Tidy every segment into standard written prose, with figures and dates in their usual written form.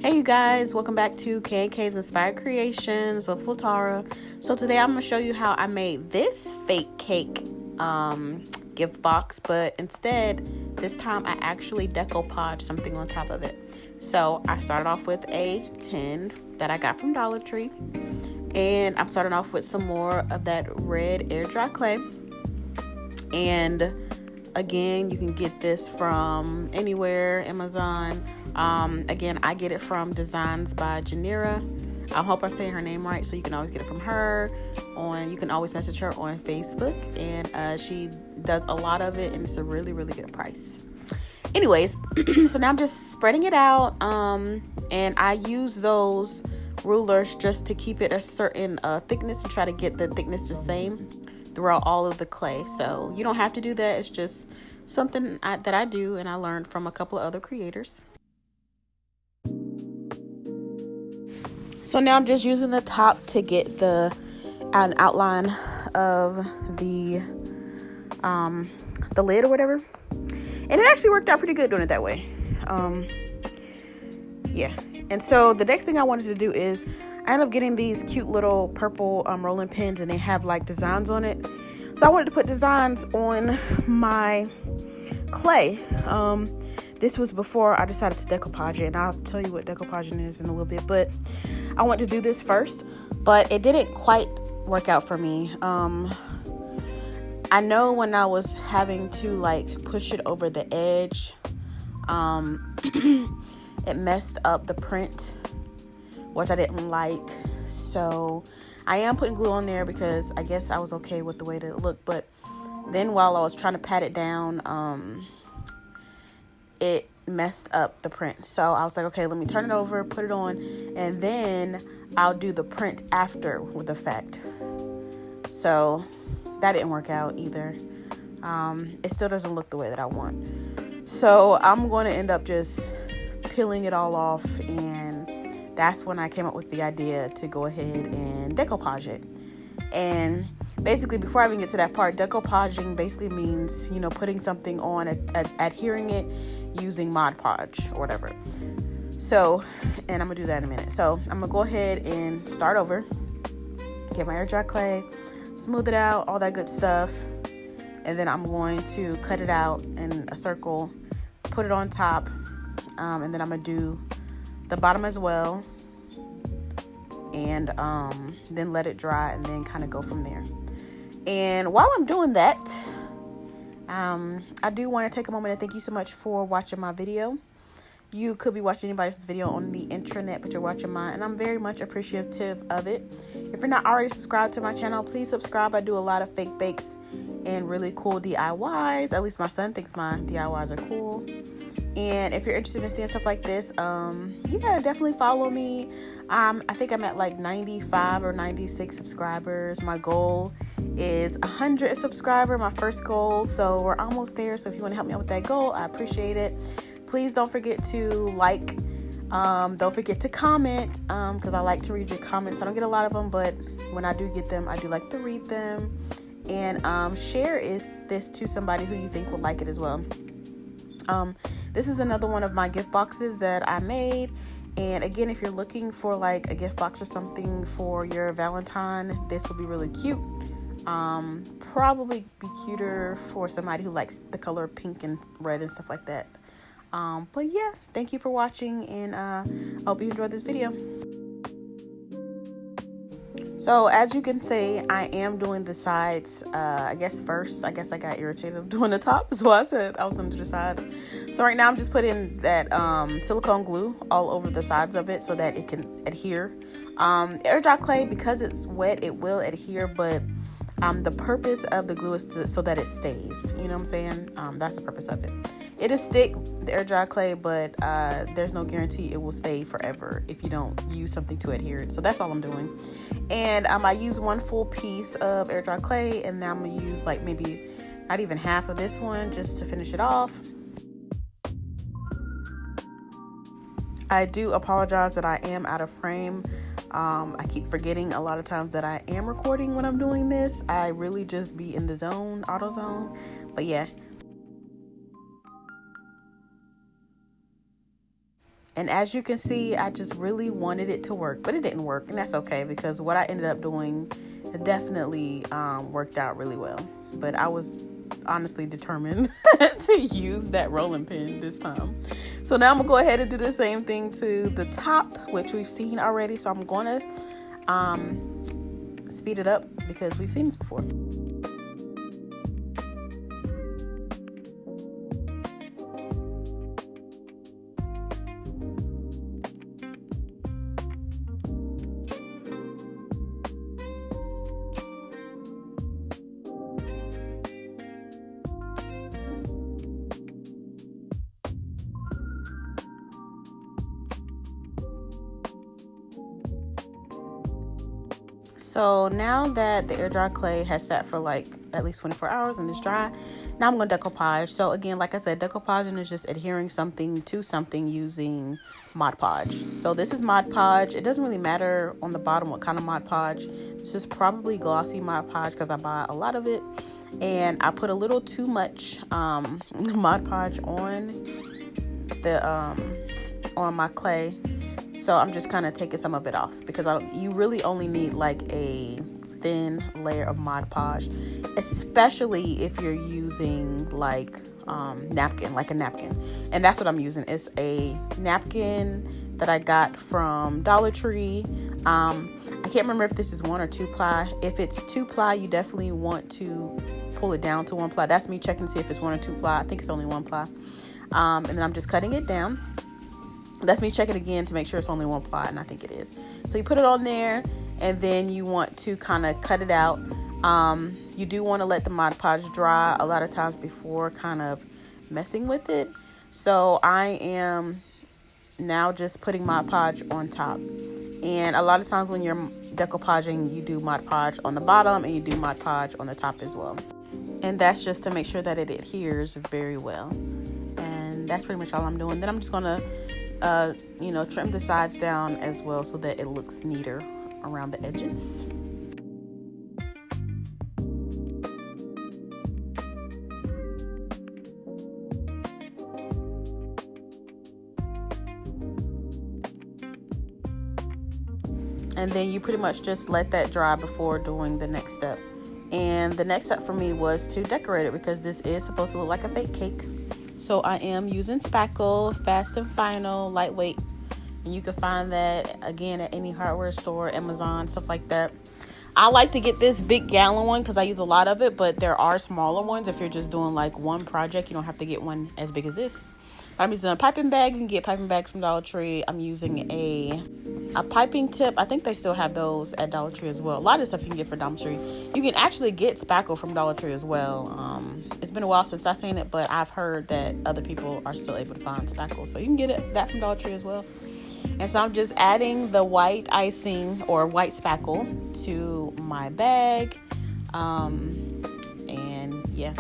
Hey you guys, welcome back to K&K's Inspired Creations with Latara. So today I'm going to show you how I made this fake cake gift box, but instead this time I actually decoupaged something on top of it. So I started off with a tin that I got from Dollar Tree, and I'm starting off with some more of that red air dry clay. And again, you can get this from anywhere, Amazon. Again, I get it from Designs by Janira. I hope I'm saying her name right, so you can always get it from her. You can always message her on Facebook, and she does a lot of it, and it's a really, really good price. Anyways, so now I'm just spreading it out, and I use those rulers just to keep it a certain thickness and try to get the thickness the same throughout all of the clay. So you don't have to do that. It's just something that I do, and I learned from a couple of other creators. So now I'm just using the top to get an outline of the lid or whatever, and it actually worked out pretty good doing it that way. Yeah. And so the next thing I wanted to do is I ended up getting these cute little purple rolling pins, and they have like designs on it. So I wanted to put designs on my clay. This was before I decided to decoupage it, and I'll tell you what decoupaging is in a little bit, but I want to do this first, but it didn't quite work out for me. I know when I was having to like push it over the edge, it messed up the print, which I didn't like. So I am putting glue on there because I guess I was okay with the way that it looked. But then while I was trying to pat it down, it messed up the print. So I was like, okay, let me turn it over, put it on, and then I'll do the print after with effect. So that didn't work out either. It still doesn't look the way that I want. So I'm going to end up just peeling it all off, and that's when I came up with the idea to go ahead and decoupage it. And basically, before I even get to that part, decoupaging basically means, putting something on, adhering it using Mod Podge or whatever. So, and I'm gonna do that in a minute. So I'm gonna go ahead and start over, get my air dry clay, smooth it out, all that good stuff, and then I'm going to cut it out in a circle, put it on top, and then I'm gonna do the bottom as well, and then let it dry, and then kind of go from there. And while I'm doing that, I do want to take a moment and thank you so much for watching my video. You could be watching anybody else's video on the intranet, but you're watching mine, and I'm very much appreciative of it. If you're not already subscribed to my channel, please subscribe. I do a lot of fake bakes and really cool DIYs. At least my son thinks my DIYs are cool. And if you're interested in seeing stuff like this, yeah, definitely follow me. I think I'm at like 95 or 96 subscribers. My goal is 100 subscribers, my first goal. So we're almost there. So if you want to help me out with that goal, I appreciate it. Please don't forget to like. Don't forget to comment, because I like to read your comments. I don't get a lot of them, but when I do get them, I do like to read them. And share this to somebody who you think would like it as well. This is another one of my gift boxes that I made. And again, if you're looking for like a gift box or something for your Valentine, this will be really cute. Probably be cuter for somebody who likes the color pink and red and stuff like that. But yeah, thank you for watching, and I hope you enjoyed this video. So as you can see, I am doing the sides, I guess first. I guess I got irritated of doing the top, so I said I was going to do the sides. So right now I'm just putting that silicone glue all over the sides of it so that it can adhere. Air dry clay, because it's wet, it will adhere, but the purpose of the glue is so that it stays. You know what I'm saying? That's the purpose of it. It'll stick, the air dry clay, but there's no guarantee it will stay forever if you don't use something to adhere it. So that's all I'm doing. And I use one full piece of air dry clay, and now I'm gonna use like maybe not even half of this one just to finish it off. I do apologize that I am out of frame. I keep forgetting a lot of times that I am recording when I'm doing this. I really just be in the zone, auto zone. But yeah. And as you can see, I just really wanted it to work, but it didn't work. And that's okay, because what I ended up doing definitely worked out really well. But I was honestly determined to use that rolling pin this time. So now I'm gonna go ahead and do the same thing to the top, which we've seen already. So I'm gonna speed it up because we've seen this before. So now that the air dry clay has sat for like at least 24 hours and it's dry, now I'm going to decoupage. So again, like I said, decoupaging is just adhering something to something using Mod Podge. So this is Mod Podge. It doesn't really matter on the bottom what kind of Mod Podge. This is probably glossy Mod Podge because I buy a lot of it. And I put a little too much Mod Podge on the on my clay. So I'm just kind of taking some of it off because you really only need like a thin layer of Mod Podge, especially if you're using like napkin, like a napkin. And that's what I'm using. It's a napkin that I got from Dollar Tree. I can't remember if this is 1 or 2 ply. If it's 2 ply, you definitely want to pull it down to 1 ply. That's me checking to see if it's 1 or 2 ply. I think it's only 1 ply. And then I'm just cutting it down. That's me checking again to make sure it's only 1 ply, and I think it is. So you put it on there, and then you want to kind of cut it out. You do want to let the Mod Podge dry a lot of times before kind of messing with it. So I am now just putting Mod Podge on top. And a lot of times when you're decoupaging, you do Mod Podge on the bottom and you do Mod Podge on the top as well. And that's just to make sure that it adheres very well. And that's pretty much all I'm doing. Then I'm just going to trim the sides down as well so that it looks neater around the edges. And then you pretty much just let that dry before doing the next step. And the next step for me was to decorate it because this is supposed to look like a fake cake. So I am using Spackle, Fast and Final, lightweight. And you can find that, again, at any hardware store, Amazon, stuff like that. I like to get this big gallon one because I use a lot of it, but there are smaller ones. If you're just doing like one project, you don't have to get one as big as this. I'm using a piping bag. You can get piping bags from Dollar Tree. I'm using a piping tip. I think they still have those at Dollar Tree as well. A lot of stuff you can get from Dollar Tree. You can actually get Spackle from Dollar Tree as well. It's been a while since I've seen it, but I've heard that other people are still able to find Spackle. So you can get that from Dollar Tree as well. And so I'm just adding the white icing or white Spackle to my bag. And yeah.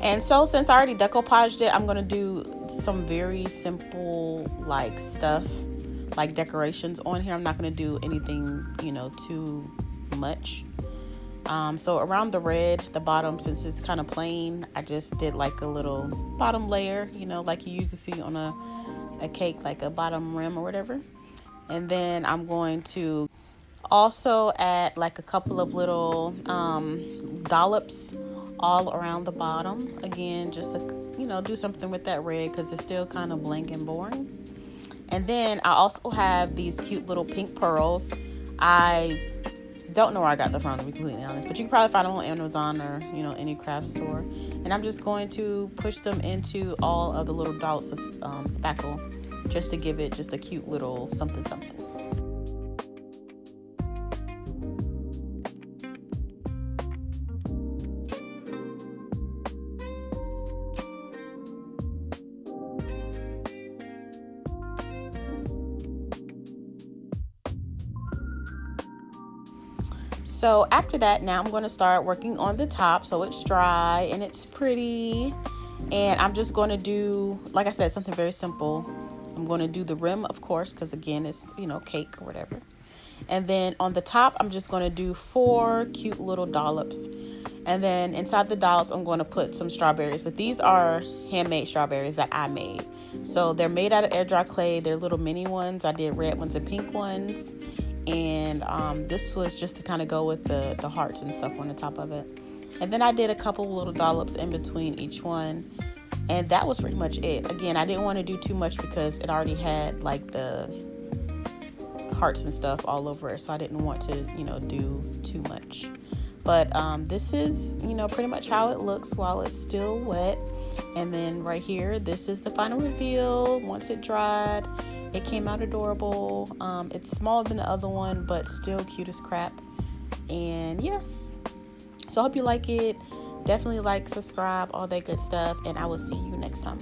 And so since I already decoupaged it, I'm going to do some very simple like stuff, like decorations on here. I'm not going to do anything, too much. So around the red, the bottom, since it's kind of plain, I just did like a little bottom layer, like you usually see on a cake, like a bottom rim or whatever. And then I'm going to also add like a couple of little dollops all around the bottom, again, just to do something with that red because it's still kind of blank and boring. And then I also have these cute little pink pearls. I don't know where I got them from, to be completely honest, but you can probably find them on Amazon or any craft store. And I'm just going to push them into all of the little dollops of Spackle just to give it just a cute little something. So after that, now I'm going to start working on the top so it's dry and it's pretty. And I'm just going to do, like I said, something very simple. I'm going to do the rim, of course, because again, it's, cake or whatever. And then on the top, I'm just going to do 4 cute little dollops. And then inside the dollops, I'm going to put some strawberries. But these are handmade strawberries that I made. So they're made out of air dry clay. They're little mini ones. I did red ones and pink ones. And this was just to kind of go with the hearts and stuff on the top of it. And then I did a couple little dollops in between each one. And that was pretty much it. Again, I didn't want to do too much because it already had like the hearts and stuff all over it, so I didn't want to do too much. But this is pretty much how it looks while it's still wet. And then right here, this is the final reveal once it dried. It came out adorable. It's smaller than the other one, but still cute as crap. And yeah, so I hope you like it. Definitely like, subscribe, all that good stuff, and I will see you next time.